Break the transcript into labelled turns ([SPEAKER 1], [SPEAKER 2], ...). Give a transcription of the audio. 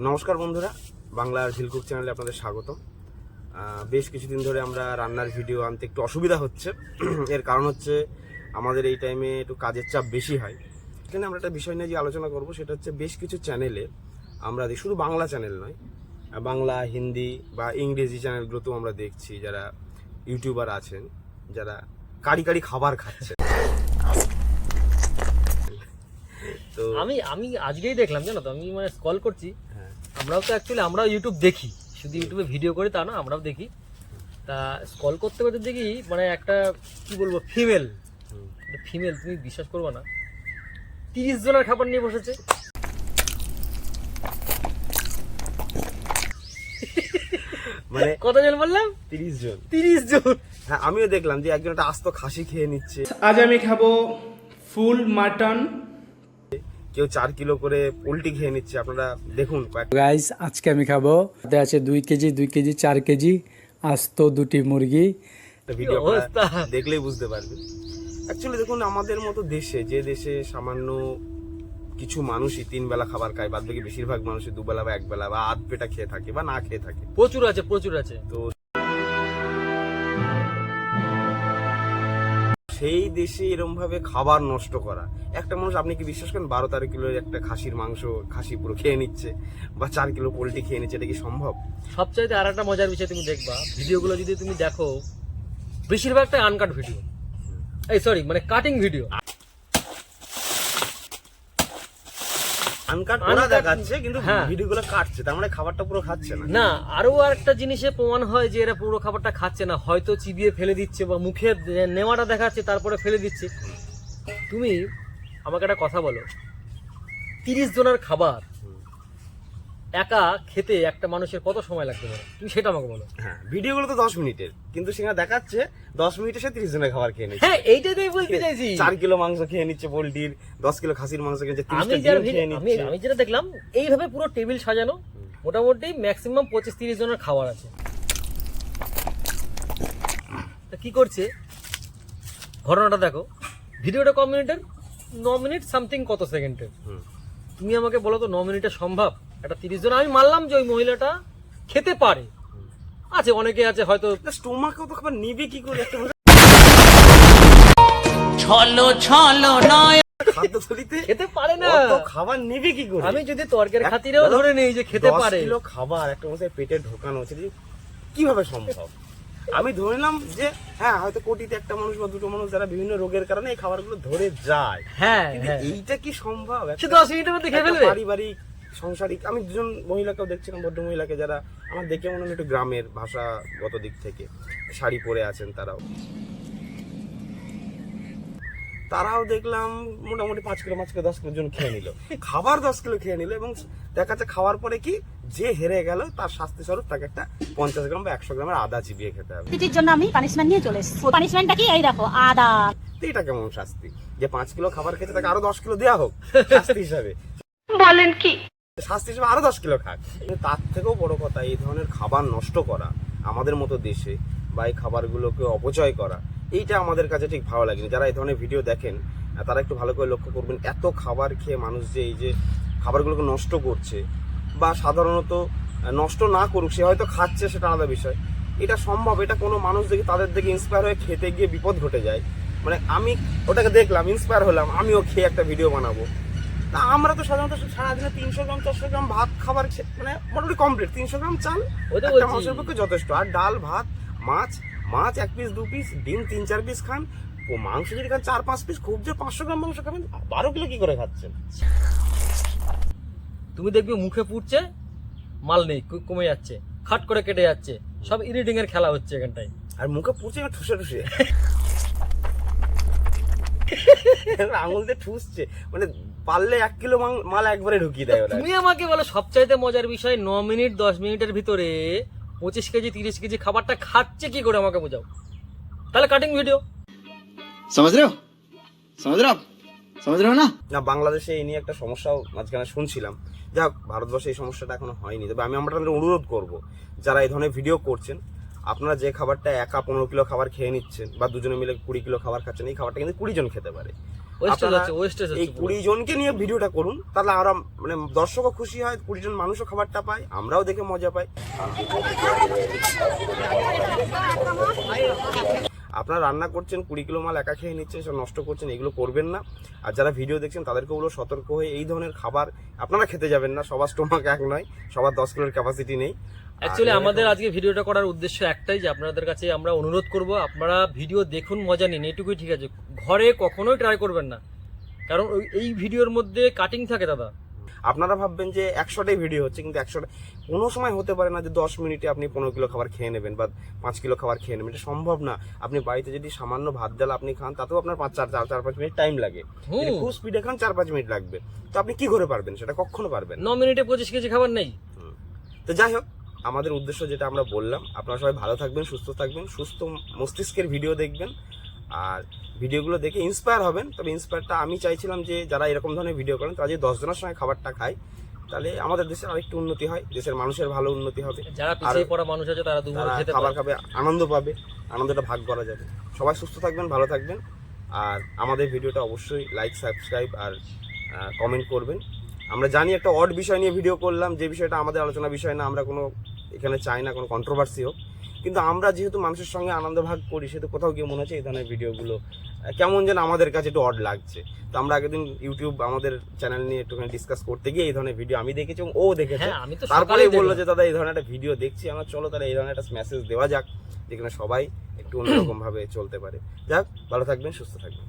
[SPEAKER 1] নমস্কার বন্ধুরা, বাংলার ঝিলকুক চ্যানেলে আপনাদের স্বাগত। বেশ কিছুদিন ধরে আমরা রান্নার ভিডিও আনতে একটু অসুবিধা হচ্ছে। এর কারণ হচ্ছে আমাদের এই টাইমে একটু কাজের চাপ বেশি হয়। এখানে আমরা একটা বিষয় নিয়ে যে আলোচনা করব সেটা হচ্ছে বেশ কিছু চ্যানেলে আমরা দেখি, শুধু বাংলা চ্যানেল নয়, বাংলা, হিন্দি বা ইংরেজি চ্যানেলগুলোতেও আমরা দেখছি যারা ইউটিউবার আছেন যারা কারি কারি খাবার খাচ্ছে।
[SPEAKER 2] তো আমি আজকেই দেখলাম, জানো তো, আমি মানে স্ক্রল করছি। আমরাও তো অ্যাকচুয়ালি আমরাও ইউটিউব দেখি, শুধু ইউটিউবে ভিডিও করে তা না, আমরাও দেখি। তা স্ক্রল করতে করতে দেখি মানে একটা কি বলবো, ফিমেল, তুমি বিশ্বাস করবে না, 30 জনের খাবার নিয়ে বসেছে। মানে কতজন বললাম?
[SPEAKER 1] 30 জন।
[SPEAKER 2] 30 জন।
[SPEAKER 1] হ্যাঁ, আমিও দেখলাম যে একজন একটা আস্ত খাসি খেয়ে নিচ্ছে।
[SPEAKER 3] আজ আমি খাবো ফুল মাটন।
[SPEAKER 1] কেউ 4 কিলো করে পোলট্রি খেয়ে নিচ্ছে। আপনারা দেখুন
[SPEAKER 4] গাইস, আজকে আমি খাবো, তাতে আছে 2 কেজি 4 কেজি আস্ত 2টি মুরগি।
[SPEAKER 1] ভিডিও দেখলেই বুঝতে পারবেন। অ্যাকচুয়ালি দেখুন, আমাদের মতো দেশে, যে দেশে সামান্য কিছু মানুষই 3 বেলা খাবার খায়, বাদ বাকি বেশিরভাগ মানুষই 2 বেলা বা 1 বেলা বা আধ পেটা খেয়ে থাকে বা না খেয়ে থাকে।
[SPEAKER 2] প্রচুর আছে।
[SPEAKER 1] তো সেই দেশে এরকম ভাবে খাবার নষ্ট করা, একটা মানুষ, আপনি কি বিশ্বাস করেন 12-13 কিলো একটা খাসির মাংস, খাসি পুরো খেয়ে নিচ্ছে, বা 4 কিলো পোলট্রি খেয়ে নিচ্ছে? এটা কি সম্ভব?
[SPEAKER 2] সবচাইতে আর একটা মজার বিষয়, তুমি দেখবা ভিডিওগুলো যদি তুমি দেখো, বেশিরভাগটা আনকাট ভিডিও, মানে কাটিং ভিডিও।
[SPEAKER 1] আনকাট ওরা দেখাচ্ছে, কিন্তু ভিডিওগুলো কাটছে, তার মানে খাবারটা পুরো খাচ্ছে না।
[SPEAKER 2] না, আরো একটা জিনিসে প্রমাণ হয় যে এরা পুরো খাবারটা খাচ্ছে না, হয়তো চিবিয়ে ফেলে দিচ্ছে বা মুখে নেওয়াটা দেখাচ্ছে তারপরে ফেলে দিচ্ছে। তুমি আমাকে একটা কথা বলো, 30 জনের খাবার একা খেতে একটা মানুষের কত সময় লাগতে পারে? তুমি সেটা আমাকে বলো।
[SPEAKER 1] হ্যাঁ, ভিডিওগুলো তো 10 মিনিটের, কিন্তু সেখানে দেখাচ্ছে 10 মিনিটে সে 30 জনের খাবার খেয়ে নিচ্ছে।
[SPEAKER 2] হ্যাঁ, এইটাই বলতে চাইছি।
[SPEAKER 1] 4 কিলো মাংস খেয়ে নিচ্ছে পোলট্রির, 10 কিলো খাসির মাংস খেয়ে নিচ্ছে,
[SPEAKER 2] আমি যেটা দেখলাম, এইভাবে পুরো টেবিল সাজানো, মোটামুটি ম্যাক্সিমাম 25-30 জনের খাবার আছে। তা কি করছে ঘটনাটা দেখো। ভিডিওটা কত মিনিটের? 9 মিনিট সামথিং কত সেকেন্ডের। তুমি আমাকে বলো তো 9 মিনিটে সম্ভব এটা 30 জন? আমি মানলাম যে ওই মহিলাটা খেতে পারে, আছে অনেকে আছে হয়তো
[SPEAKER 1] স্টোমাকেও তো খাবার নিবে কি করে?
[SPEAKER 2] ছলো নয়,
[SPEAKER 1] খাদ্যথলিতে
[SPEAKER 2] খেতে পারে না,
[SPEAKER 1] খাবার নেবে কি করে?
[SPEAKER 2] আমি যদি তর্কের খাতিরেও ধরে নেই যে খেতে পারে,
[SPEAKER 1] 10 কিলো খাবার একটা মানুষের পেটে ঢোকানো হচ্ছে, কিভাবে সম্ভব? আমি ধরে নিলাম যে হ্যাঁ, হয়তো কোটিতে একটা মানুষ বা দুটো মানুষ যারা বিভিন্ন রোগের কারণে এই খাবারগুলো ধরে যায়।
[SPEAKER 2] হ্যাঁ,
[SPEAKER 1] এইটা কি সম্ভব?
[SPEAKER 2] 10 মিনিটের মধ্যে খেয়ে ফেলবে?
[SPEAKER 1] পারিবারিক সংসারিক, আমি দুজন মহিলাকেও দেখছিলাম, ভদ্র মহিলাকে, যারা আমার দেখে মনে হয় একটু গ্রামের ভাষাগত দিক থেকে শাড়ি পরে আছেন, তারাও দেখলাম মোটামুটি 5 কিলো 10 কিলো জন খেয়ে নিল খাবার, 10 কিলো খেয়ে নিল। এবং দেখা যাচ্ছে খাওয়ার পরে কি, যে হেরে গেল তার শাস্তি স্বরূপ তাকে একটা 50 গ্রাম বা 100 গ্রামের আদা চিবিয়ে খেতে হবে।
[SPEAKER 5] এটির জন্য আমি পানিশমেন্ট নিয়ে চলে এসেছি। পানিশমেন্টটা কি? এই দেখো, আদা।
[SPEAKER 1] এটা কেমন শাস্তি? যে 5 কিলো খাবার খেতে তাকে আরো 10 কিলো দেওয়া হোক শাস্তি হিসাবে।
[SPEAKER 5] বলেন কি?
[SPEAKER 1] শাস্তি হিসেবে আরো 10 কিলো খাক। তার থেকেও বড় কথা, এই ধরনের খাবার নষ্ট করা আমাদের মতো দেশে, বা এই খাবারগুলোকে অপচয় করা, এইটা আমাদের কাছে ঠিক ভালো লাগেনি। যারা এই ধরনের ভিডিও দেখেন তারা একটু ভালো করে লক্ষ্য করবেন, এত খাবার খেয়ে মানুষ যে এই যে খাবারগুলোকে নষ্ট করছে, বা সাধারণত নষ্ট না করুক, সে হয়তো খাচ্ছে, সেটা আলাদা বিষয়। এটা সম্ভব? এটা কোনো মানুষ দেখি তাদের দেখে ইন্সপায়ার হয়ে খেতে গিয়ে বিপদ ঘটে যায়। মানে আমি ওটাকে দেখলাম, ইন্সপায়ার হলাম, আমিও খেয়ে একটা ভিডিও বানাবো। তা আমরা তো সাধারণত সারাদিনে 300 গ্রাম 400 গ্রাম ভাত খাবার মানে মোটামুটি কমপ্লিট। 300 গ্রাম চাল একটা মানুষের পক্ষে যথেষ্ট। আর ডাল, ভাত, মাছ 1 পিস 2 পিস, ডিম 3-4 পিস খান, ও মাংস যদি খান 4-5 পিস, খুব যে 500 গ্রাম মাংস খাবেন, 12 কিলো কি করে খাচ্ছেন?
[SPEAKER 2] তুমি দেখবে মুখে পুড়ছে, মাল নেই, কমে যাচ্ছে, খাট করে কেটে যাচ্ছে, সব ইরিডিং এর খেলা হচ্ছে এখানটায়।
[SPEAKER 1] আর মুখে পুড়ছে না ঠুসে আঙুল দিয়ে ঠুসছে, মানে পারলে 1 কিলো মাল একবারে ঢুকিয়ে দেয়।
[SPEAKER 2] তুমি আমাকে বলো সবচাইতে মজার বিষয়, 9 মিনিট 10 মিনিটের ভিতরে 25 কেজি 30 কেজি খাবারটা খাচ্ছে কি করে? আমাকে বোঝাও। তাহলে কাটিং ভিডিও।
[SPEAKER 6] समझ रहे हो ना?
[SPEAKER 1] বাংলাদেশে এই নিয়ে একটা সমস্যাও মাঝখানে শুনছিলাম। যাক, ভারতবর্ষে এই সমস্যাটা এখনো হয়নি। তবে আমি আপনাদের অনুরোধ করব, যারা এই ধরনের ভিডিও করছেন, আপনারা যে খাবারটা একা 15 কিলো খাবার খেয়ে নিচ্ছেন, বা দুজনে মিলে 20 কিলো খাবার খাচ্ছেন, এই খাবারটা কিন্তু 20 জন খেতে পারে।
[SPEAKER 2] ওয়েস্টেজ
[SPEAKER 1] আপনারা
[SPEAKER 2] হচ্ছে, ওয়েস্টেজ
[SPEAKER 1] এই
[SPEAKER 2] হচ্ছে
[SPEAKER 1] 20 জনকে নিয়ে ভিডিওটা করুন, তাহলে আরো মানে দর্শকও খুশি হয়, 20 জন মানুষও খাবারটা পায়, আমরাও দেখে মজা পাই। আপনারা রান্না করছেন, 20 কিলো মাল একা খেয়ে নিচ্ছেন, সব নষ্ট করছেন, এগুলো করবেন না। আর যারা ভিডিও দেখছেন তাদেরকে বলো সতর্ক হয়ে এই ধরনের খাবার আপনারা খেতে যাবেন না। সবার স্টোমাক এক নয়, সবার 10 কিলোর ক্যাপাসিটি নেই।
[SPEAKER 2] অ্যাকচুয়ালি আমাদের আজকে ভিডিওটা করার উদ্দেশ্য একটাই, যে আপনাদের কাছে আমরা অনুরোধ করব, আপনারা ভিডিও দেখুন, মজা নিন, এইটুকুই ঠিক আছে। ঘরে কখনোই ট্রাই করবেন না, কারণ এই ভিডিওর মধ্যে কাটিং থাকে দাদা।
[SPEAKER 1] আপনারা ভাববেন যে 100টাই ভিডিও হচ্ছে, কিন্তু 100টা কোনো সময় হতে পারে না যে 10 মিনিটে আপনি 15 কিলো খাবার খেয়ে নেবেন বা 5 কিলো খাবার খেয়ে নেবেন। এটা সম্ভব না। আপনি বাড়িতে যদি সামান্য ভাত ডাল আপনি খান, তাতেও আপনার 4-5 মিনিট টাইম লাগে। যদি খুব স্পিডে খান 4-5 মিনিট লাগবে। তো আপনি কি করে পারবেন? সেটা কখনো পারবেন না।
[SPEAKER 2] 9 মিনিটে 25 কেজি খাবার নেই।
[SPEAKER 1] তো যাই হোক, আমাদের উদ্দেশ্য যেটা আমরা বললাম, আপনারা সবাই ভালো থাকবেন, সুস্থ থাকবেন, সুস্থ মস্তিষ্কের ভিডিও দেখবেন, আর ভিডিওগুলো দেখে ইন্সপায়ার হবেন। তবে ইন্সপায়ারটা আমি চাইছিলাম যে যারা এরকম ধরনের ভিডিও করেন তারা যদি 10 জনের সঙ্গে খাবারটা খায়, তাহলে আমাদের দেশের আরেকটু উন্নতি হয়, দেশের মানুষের ভালো উন্নতি হবে।
[SPEAKER 2] যারা পিছিয়ে পড়া মানুষ আছে তারা দুপুরে খেতে
[SPEAKER 1] খাবার
[SPEAKER 2] পারে।
[SPEAKER 1] খাবে, আনন্দ পাবে, আনন্দটা ভাগ করা যাবে। সবাই সুস্থ থাকবেন, ভালো থাকবেন, আর আমাদের ভিডিওটা অবশ্যই লাইক, সাবস্ক্রাইব আর কমেন্ট করবেন। আমরা জানি একটা অড বিষয় নিয়ে ভিডিও করলাম, যে বিষয়টা আমাদের আলোচনা বিষয় না, আমরা কোনো এখানে চাই না কোনো কন্ট্রোভার্সি হোক, কিন্তু আমরা যেহেতু মানুষের সঙ্গে আনন্দ ভাগ করি, সেহেতু কোথাও গিয়ে মনে হচ্ছে এই ধরনের ভিডিওগুলো কেমন যেন আমাদের কাছে একটু অড লাগছে। তো আমরা আগের দিন ইউটিউব আমাদের চ্যানেল নিয়ে একটুখানি ডিসকাস করতে গিয়ে এই ধরনের ভিডিও আমি দেখেছি এবং ও দেখেছে।
[SPEAKER 2] হ্যাঁ, আমি তো
[SPEAKER 1] তারপরেই
[SPEAKER 2] সকালেই
[SPEAKER 1] বললো
[SPEAKER 2] দেখলাম।
[SPEAKER 1] যে দাদা এই ধরনের একটা ভিডিও দেখছি আমরা, চলো তাহলে এই ধরনের একটা মেসেজ দেওয়া যাক, যেখানে সবাই একটু অন্যরকম ভাবে চলতে পারে। যাক, ভালো থাকবেন, সুস্থ থাকবেন।